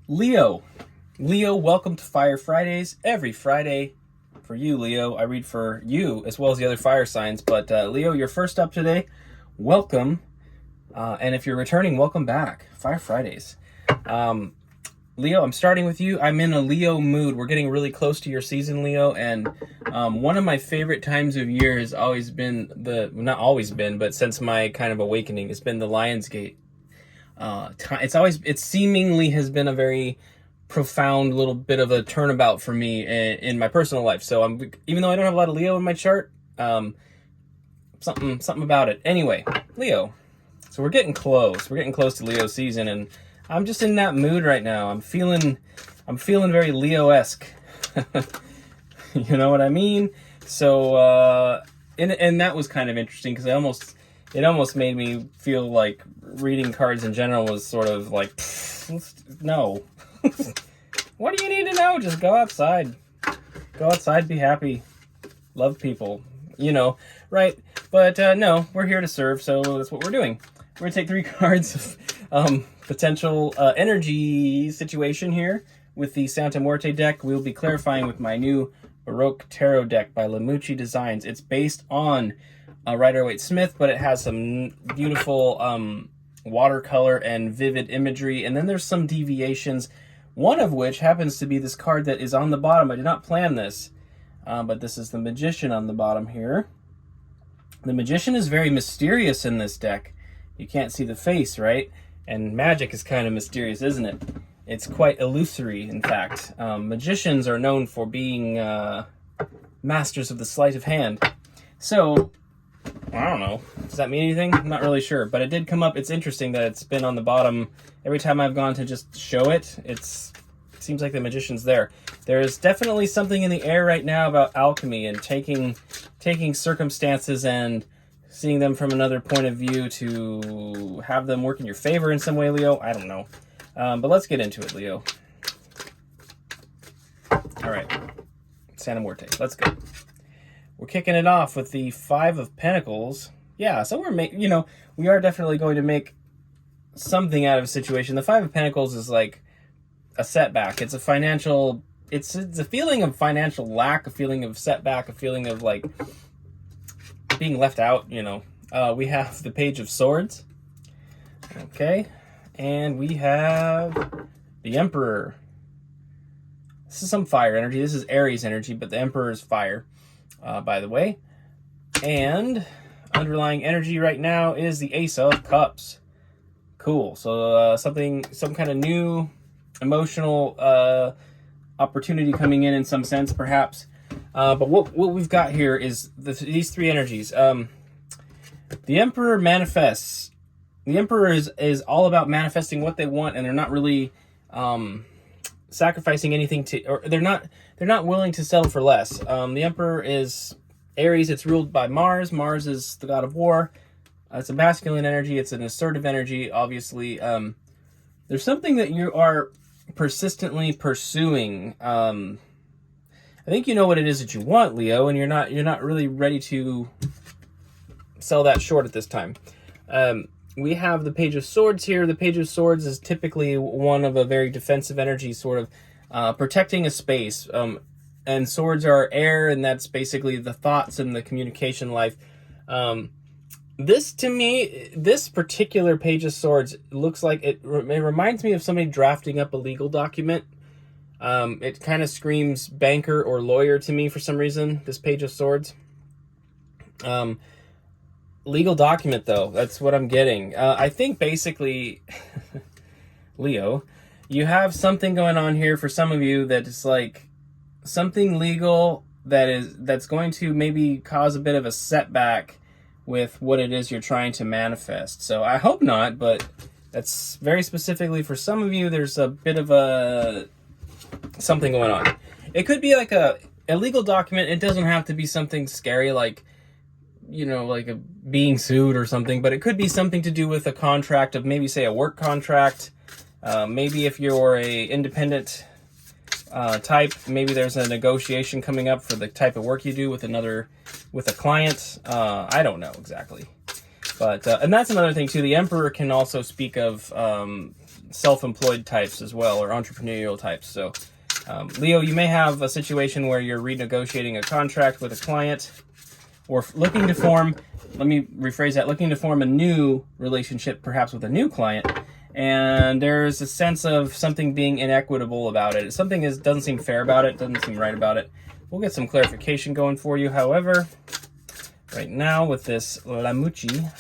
Leo. Leo, welcome to Fire Fridays. Every Friday for you, Leo. I read for you as well as the other fire signs. But Leo, you're first up today. Welcome. And if you're returning, welcome back. Fire Fridays. Leo, I'm starting with you. I'm in a Leo mood. We're getting really close to your season, Leo. And one of my favorite times of year has always been not always been, but since my kind of awakening, it's been the Lionsgate. It seemingly has been a very profound little bit of a turnabout for me in my personal life. So even though I don't have a lot of Leo in my chart, something about it. Anyway, Leo. So we're getting close. We're getting close to Leo season, and I'm just in that mood right now. I'm feeling very Leo-esque. You know what I mean? So and that was kind of interesting because it almost made me feel like reading cards in general was sort of like, no. What do you need to know? Just go outside. Go outside, be happy. Love people. Right? But no, we're here to serve, so that's what we're doing. We're going to take 3 cards of potential energy situation here with the Santa Muerte deck. We'll be clarifying with my new Baroque Tarot deck by Lamucci Designs. It's based on Rider-Waite-Smith, but it has some beautiful watercolor and vivid imagery, and then there's some deviations, one of which happens to be this card that is on the bottom. I did not plan this, but this is the Magician on the bottom here. The Magician is very mysterious in this deck. You can't see the face, right? And magic is kind of mysterious, isn't it? It's quite illusory, in fact. Magicians are known for being masters of the sleight of hand. So, I don't know. Does that mean anything? I'm not really sure. But it did come up. It's interesting that it's been on the bottom. Every time I've gone to just show it, it seems like the Magician's there. There is definitely something in the air right now about alchemy and taking circumstances and seeing them from another point of view to have them work in your favor in some way, Leo. I don't know. But let's get into it, Leo. All right. Santa Muerte. Let's go. We're kicking it off with the 5 of Pentacles. Yeah, so we are definitely going to make something out of a situation. The 5 of Pentacles is like a setback. It's a financial... It's a feeling of financial lack, a feeling of setback, a feeling of like being left out, We have the Page of Swords. Okay. And we have the Emperor. This is some fire energy. This is Aries energy, but the Emperor is fire, by the way. And underlying energy right now is the Ace of Cups. Cool. So some kind of new emotional opportunity coming in some sense, perhaps. But what we've got here is these 3 energies. The Emperor manifests. The Emperor is all about manifesting what they want, and they're not really sacrificing anything or they're not willing to settle for less. The Emperor is Aries. It's ruled by Mars. Mars is the god of war. It's a masculine energy. It's an assertive energy. Obviously, there's something that you are persistently pursuing. I think you know what it is that you want, Leo, and you're not really ready to sell that short at this time. We have the Page of Swords here. The Page of Swords is typically one of a very defensive energy, sort of protecting a space. And swords are air, and that's basically the thoughts and the communication life. To me, this particular Page of Swords looks like it reminds me of somebody drafting up a legal document. It kind of screams banker or lawyer to me for some reason, this Page of Swords. Legal document, though, that's what I'm getting. I think basically, Leo, you have something going on here for some of you that is like something legal that's going to maybe cause a bit of a setback with what it is you're trying to manifest. So I hope not, but that's very specifically for some of you. There's a bit of something going on. It could be like a legal document. It doesn't have to be something scary like like a being sued or something, but it could be something to do with a contract of maybe, say, a work contract. Maybe if you're a independent type, maybe there's a negotiation coming up for the type of work you do with a client. I don't know exactly. But and that's another thing too. The Emperor can also speak of self-employed types as well, or entrepreneurial types. So Leo, you may have a situation where you're renegotiating a contract with a client, or looking to form, let me rephrase that, looking to form a new relationship perhaps with a new client, and there's a sense of something being inequitable about it. Something doesn't seem fair about it, doesn't seem right about it. We'll get some clarification going for you, however, right now with this Lamucci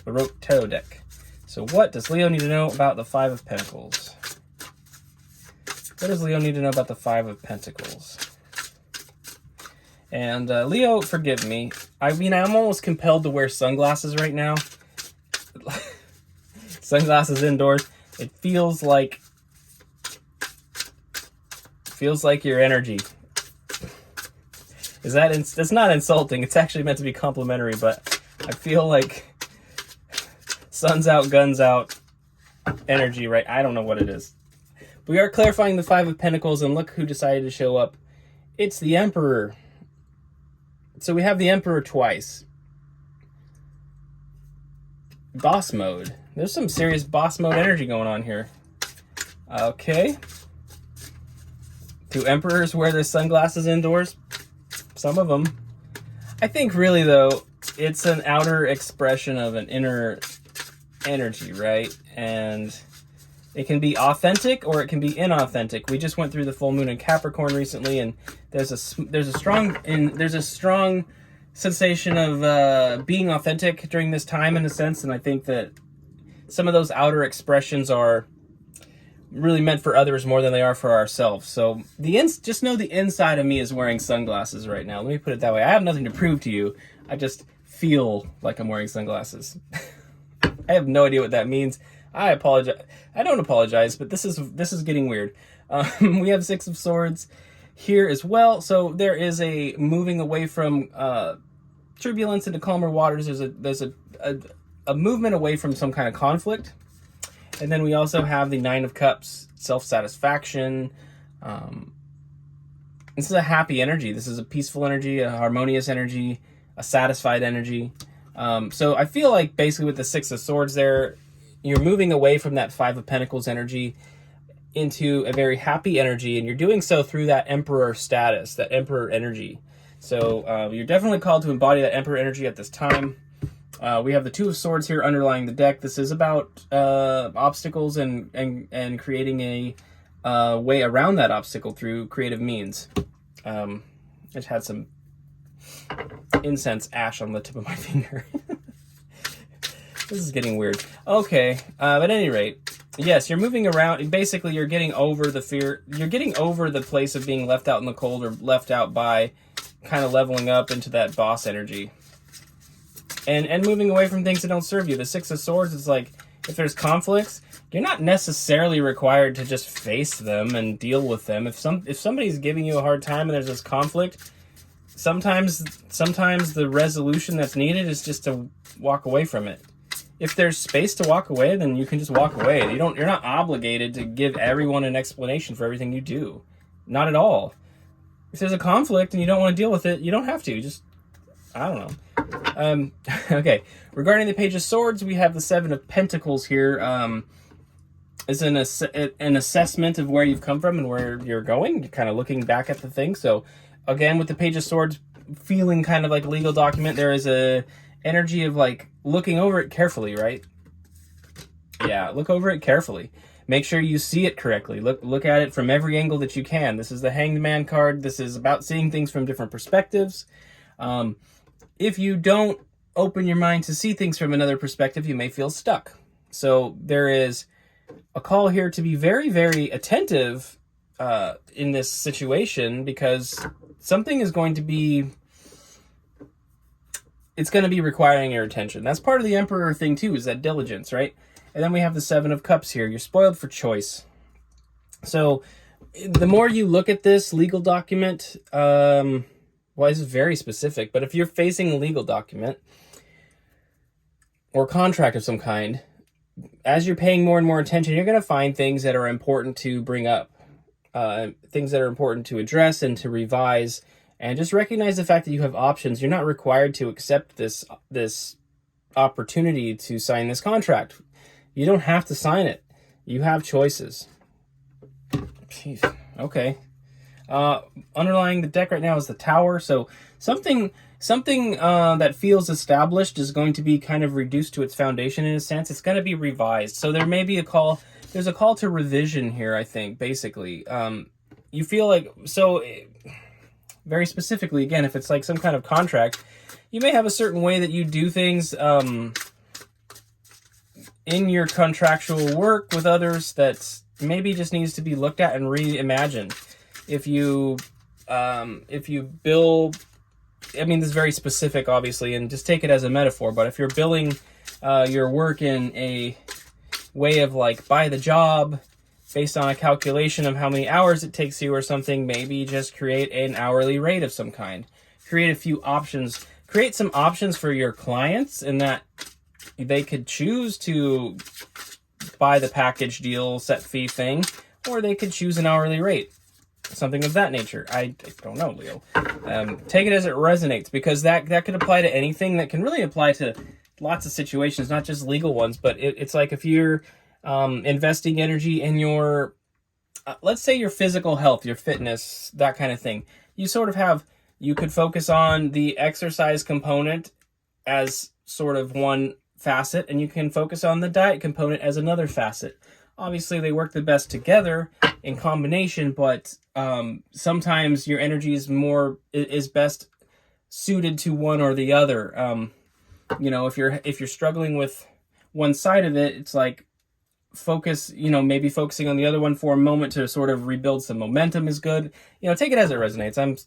Baroque Tarot deck. So what does Leo need to know about the Five of Pentacles? What does Leo need to know about the Five of Pentacles? And Leo, forgive me. I mean, I'm almost compelled to wear sunglasses right now. Sunglasses indoors. It feels like your energy. That's not insulting. It's actually meant to be complimentary, but I feel like sun's out, guns out energy, right? I don't know what it is. We are clarifying the Five of Pentacles, and look who decided to show up. It's the Emperor. So we have the Emperor twice. Boss mode. There's some serious boss mode energy going on here. Okay. Do emperors wear their sunglasses indoors? Some of them. I think really, though, it's an outer expression of an inner energy, right? And it can be authentic or it can be inauthentic. We just went through the full moon in Capricorn recently, and there's a strong sensation of being authentic during this time, in a sense. And I think that some of those outer expressions are really meant for others more than they are for ourselves. So just know the inside of me is wearing sunglasses right now. Let me put it that way. I have nothing to prove to you. I just feel like I'm wearing sunglasses. I have no idea what that means. I apologize. I don't apologize, but this is getting weird. We have Six of Swords here as well. So there is a moving away from turbulence into calmer waters. There's a movement away from some kind of conflict. And then we also have the Nine of Cups, self-satisfaction. This is a happy energy. This is a peaceful energy, a harmonious energy, a satisfied energy. So I feel like basically with the Six of Swords there, you're moving away from that Five of Pentacles energy into a very happy energy, and you're doing so through that Emperor status, that Emperor energy. So you're definitely called to embody that Emperor energy at this time. We have the Two of Swords here underlying the deck. This is about obstacles and creating a way around that obstacle through creative means. I just had some incense ash on the tip of my finger. This is getting weird. Okay, at any rate, yes, you're moving around. Basically, you're getting over the fear. You're getting over the place of being left out in the cold or left out by kind of leveling up into that boss energy. And moving away from things that don't serve you. The Six of Swords is like, if there's conflicts, you're not necessarily required to just face them and deal with them. If somebody's giving you a hard time and there's this conflict, sometimes the resolution that's needed is just to walk away from it. If there's space to walk away, then you can just walk away. You're not obligated to give everyone an explanation for everything you do. Not at all. If there's a conflict and you don't want to deal with it, you don't have to. Just, I don't know. Okay. Regarding the Page of Swords, we have the Seven of Pentacles here. Is an assessment of where you've come from and where you're going, kind of looking back at the thing. So again, with the Page of Swords feeling kind of like a legal document, there is a energy of like looking over it carefully, right? Yeah, look over it carefully. Make sure you see it correctly. Look at it from every angle that you can. This is the Hanged Man card. This is about seeing things from different perspectives. If you don't open your mind to see things from another perspective, you may feel stuck. So there is a call here to be very, very attentive in this situation, because something is going to be... it's going to be requiring your attention. That's part of the Emperor thing too, is that diligence, right? And then we have the Seven of Cups here. You're spoiled for choice. So the more you look at this legal document, well, this is very specific, but if you're facing a legal document or contract of some kind, as you're paying more and more attention, you're going to find things that are important to bring up, things that are important to address and to revise. And just recognize the fact that you have options. You're not required to accept this opportunity to sign this contract. You don't have to sign it. You have choices. Jeez. Okay. Underlying the deck right now is the Tower. So something that feels established is going to be kind of reduced to its foundation in a sense. It's going to be revised. So there may be a call. There's a call to revision here, I think, basically. You feel like, so very specifically, again, if it's like some kind of contract, you may have a certain way that you do things in your contractual work with others that maybe just needs to be looked at and reimagined. If you bill, I mean, this is very specific, obviously, and just take it as a metaphor, but if you're billing your work in a way of like by the job, based on a calculation of how many hours it takes you or something, maybe just create an hourly rate of some kind. Create a few options. Create some options for your clients in that they could choose to buy the package deal, set fee thing, or they could choose an hourly rate. Something of that nature. I don't know, Leo. Take it as it resonates, because that could apply to anything. That can really apply to lots of situations, not just legal ones, but it's like if you're investing energy in your, let's say your physical health, your fitness, that kind of thing. You sort of have, you could focus on the exercise component as sort of one facet, and you can focus on the diet component as another facet. Obviously, they work the best together in combination, but sometimes your energy is best suited to one or the other. If you're struggling with one side of it, it's like focus. Maybe focusing on the other one for a moment to sort of rebuild some momentum is good. Take it as it resonates. I'm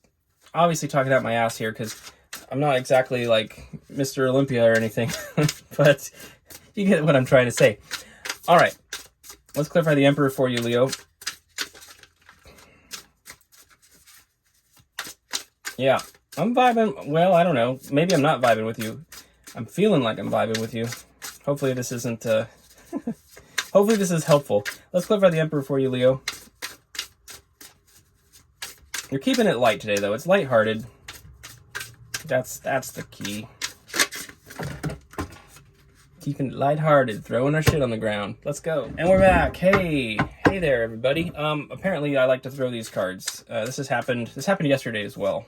obviously talking out my ass here because I'm not exactly like Mr. Olympia or anything, but you get what I'm trying to say. All right. Let's clarify the Emperor for you, Leo. Yeah, I'm vibing. Well, I don't know. Maybe I'm not vibing with you. I'm feeling like I'm vibing with you. Hopefully this isn't... Hopefully this is helpful. Let's clarify the Emperor for you, Leo. You're keeping it light today, though. It's lighthearted. That's the key. Keeping it lighthearted, throwing our shit on the ground. Let's go. And we're back. Hey there, everybody. Apparently I like to throw these cards. This happened yesterday as well.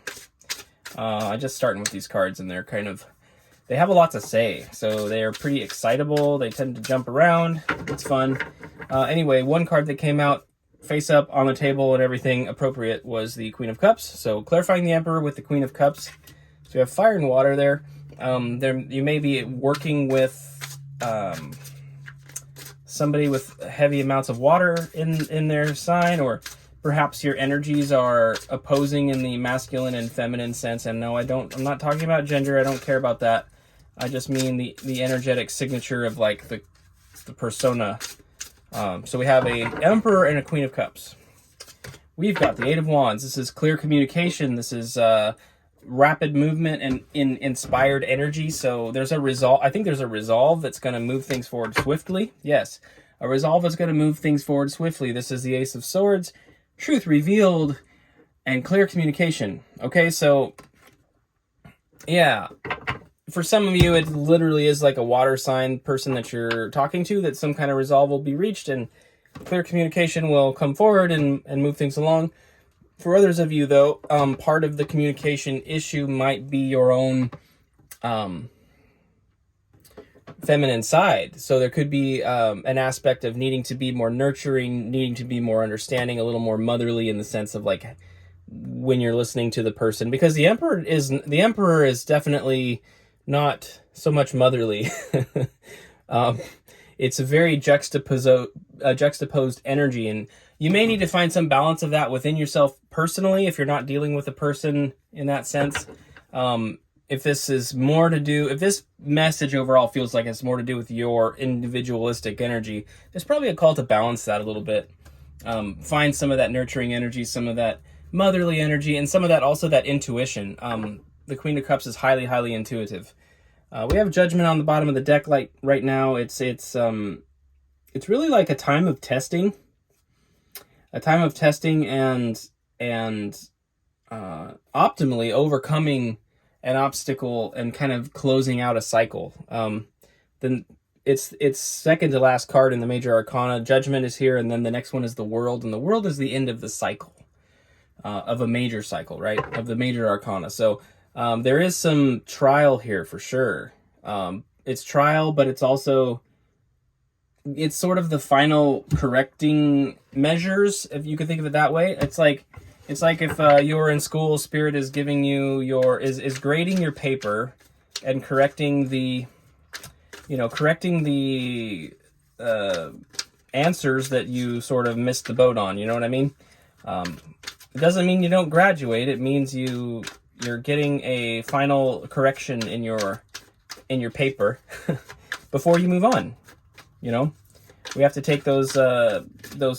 I just starting with these cards, and they have a lot to say. So they're pretty excitable. They tend to jump around. It's fun. Anyway, one card that came out face up on the table and everything appropriate was the Queen of Cups. So clarifying the Emperor with the Queen of Cups. So you have fire and water there. You may be working with somebody with heavy amounts of water in their sign, or perhaps your energies are opposing in the masculine and feminine sense. And no, I'm not talking about gender. I don't care about that. I just mean the energetic signature of like the persona. So we have a Emperor and a Queen of Cups. We've got the Eight of Wands. This is clear communication. This is rapid movement and inspired energy. So there's a resolve. I think there's a resolve that's going to move things forward swiftly. Yes, a resolve that's going to move things forward swiftly. This is the Ace of Swords, truth revealed, and clear communication. Okay, so yeah, for some of you, it literally is like a water sign person that you're talking to, that some kind of resolve will be reached and clear communication will come forward and move things along. For others of you, though, part of the communication issue might be your own feminine side. So there could be an aspect of needing to be more nurturing, needing to be more understanding, a little more motherly in the sense of like when you're listening to the person. Because the Emperor is definitely not so much motherly. It's a very juxtaposed energy, and you may need to find some balance of that within yourself personally if you're not dealing with a person in that sense. If this message overall feels like it's more to do with your individualistic energy, there's probably a call to balance that a little bit. Find some of that nurturing energy, some of that motherly energy, and some of that also that intuition. The Queen of Cups is highly, highly intuitive. We have Judgment on the bottom of the deck right now. It's really like a time of testing. A time of testing and optimally overcoming an obstacle and kind of closing out a cycle. Then it's second to last card in the major arcana. Judgment is here, and then the next one is the World, and the World is the end of the cycle, of a major cycle, right? Of the major arcana. So there is some trial here for sure. It's trial, but it's also, it's sort of the final correcting measures, if you could think of it that way. It's like if you were in school, Spirit is giving you is grading your paper and correcting the, correcting the answers that you sort of missed the boat on. You know what I mean? It doesn't mean you don't graduate. It means you're getting a final correction in your paper before you move on. We have to take those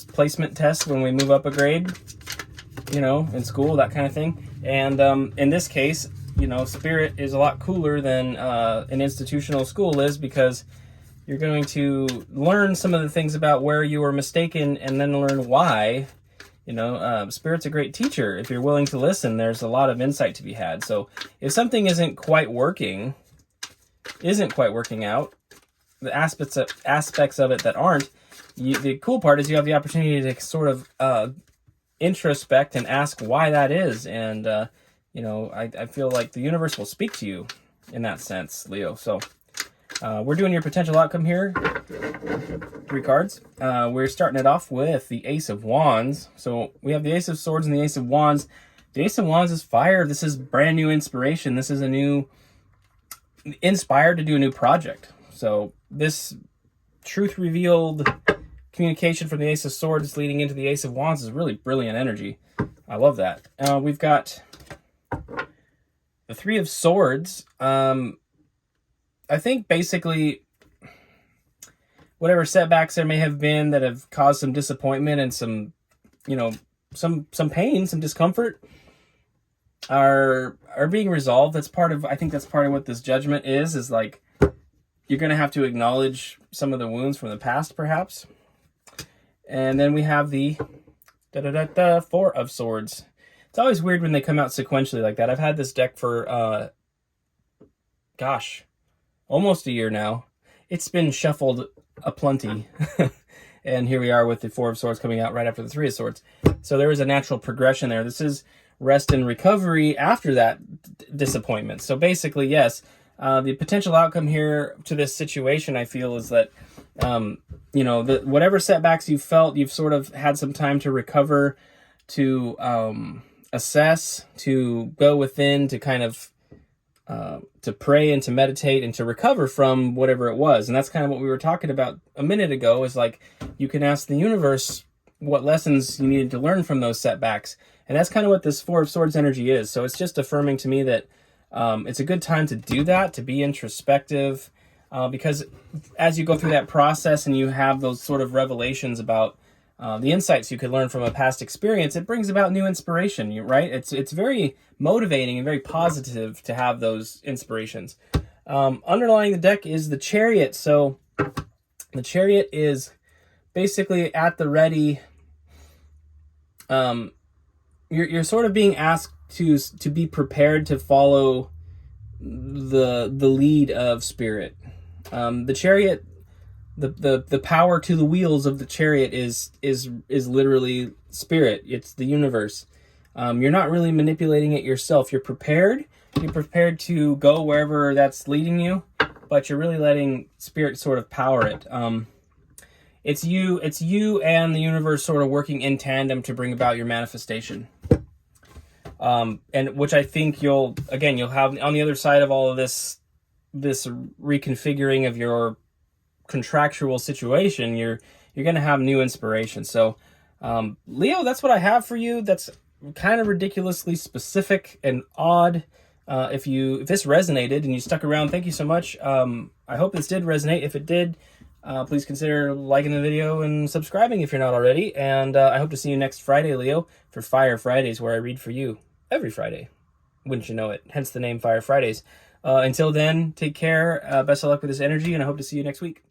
placement tests when we move up a grade, in school, that kind of thing. And in this case, Spirit is a lot cooler than an institutional school is, because you're going to learn some of the things about where you were mistaken and then learn why. Spirit's a great teacher. If you're willing to listen, there's a lot of insight to be had. So if something isn't quite working out, the aspects of it that aren't, the cool part is you have the opportunity to sort of introspect and ask why that is. And, I feel like the universe will speak to you in that sense, Leo. So we're doing your potential outcome here. 3 cards. We're starting it off with the Ace of Wands. So we have the Ace of Swords and the Ace of Wands. The Ace of Wands is fire. This is brand new inspiration. This is inspired to do a new project. So this truth revealed communication from the Ace of Swords leading into the Ace of Wands is really brilliant energy. I love that. We've got the 3 of Swords. I think basically whatever setbacks there may have been that have caused some disappointment and some pain, some discomfort are being resolved. I think that's part of what this judgment is like, you're going to have to acknowledge some of the wounds from the past, perhaps. And then we have the 4 of Swords. It's always weird when they come out sequentially like that. I've had this deck for, almost a year now. It's been shuffled aplenty. And here we are with the 4 of Swords coming out right after the 3 of Swords. So there is a natural progression there. This is rest and recovery after that disappointment. So basically, yes, the potential outcome here to this situation, I feel, is that, whatever setbacks you felt, you've sort of had some time to recover, to assess, to go within, to kind of to pray and to meditate and to recover from whatever it was. And that's kind of what we were talking about a minute ago, is like, you can ask the universe what lessons you needed to learn from those setbacks. And that's kind of what this 4 of Swords energy is. So it's just affirming to me that it's a good time to do that, to be introspective, because as you go through that process and you have those sort of revelations about the insights you could learn from a past experience, it brings about new inspiration, right? It's very motivating and very positive to have those inspirations. Underlying the deck is the Chariot. So the Chariot is basically at the ready. You're sort of being asked to be prepared to follow the lead of Spirit. The Chariot, the power to the wheels of the Chariot is literally Spirit. It's the universe. You're not really manipulating it yourself. You're prepared to go wherever that's leading you, but you're really letting Spirit sort of power it. It's you and the universe sort of working in tandem to bring about your manifestation. And which I think you'll have on the other side of all of this reconfiguring of your contractual situation, you're going to have new inspiration. So, Leo, that's what I have for you. That's kind of ridiculously specific and odd. If this resonated and you stuck around, thank you so much. I hope this did resonate. If it did, please consider liking the video and subscribing if you're not already. And I hope to see you next Friday, Leo, for Fire Fridays, where I read for you every Friday. Wouldn't you know it? Hence the name Fire Fridays. Until then, take care. Best of luck with this energy, and I hope to see you next week.